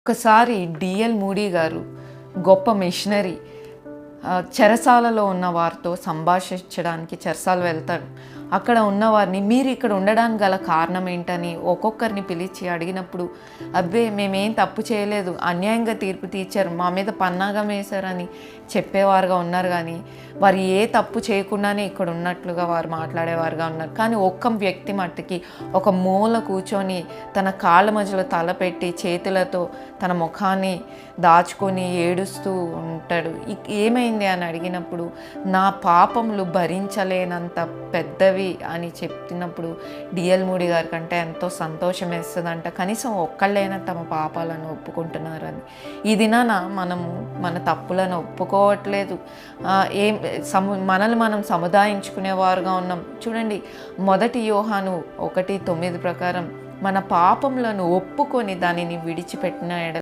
ఒకసారి DL moody గారు గొప్ప మిషనరీ చెరసాలలో ఉన్న వారితో సంభాషించడానికి చెరసాల వెళ్తాడు. అక్కడ ఉన్నవారిని మీరు ఇక్కడ ఉండడానికి గల కారణం ఏంటని ఒక్కొక్కరిని పిలిచి అడిగినప్పుడు, అబ్బే మేమేం తప్పు చేయలేదు, అన్యాయంగా తీర్పు తీర్చారు, మా మీద పన్నాగం వేశారని చెప్పేవారుగా ఉన్నారు. కానీ వారు ఏ తప్పు చేయకుండానే ఇక్కడ ఉన్నట్లుగా వారు మాట్లాడేవారుగా ఉన్నారు. కానీ ఒక్క వ్యక్తి మట్టుకి ఒక మూల కూర్చొని తన కాళ్ళ మధ్యలో తల పెట్టి చేతులతో తన ముఖాన్ని దాచుకొని ఏడుస్తూ ఉంటాడు. ఏమైంది అని అడిగినప్పుడు, నా పాపములు భరించలేనంత పెద్దవి అని చెప్పినప్పుడు డిఎల్ మూడీ గారి కంటే ఎంతో సంతోషం వేస్తుందంట. కనీసం ఒక్కళ్ళైనా తమ పాపాలను ఒప్పుకుంటున్నారని. ఈ దినాన మనము మన తప్పులను ఒప్పుకోవట్లేదు. మనల్ని మనం సముదాయించుకునేవారుగా ఉన్నాం. చూడండి, 1 యోహాను 1:9 ప్రకారం మన పాపములను ఒప్పుకొని దానిని విడిచిపెట్టిన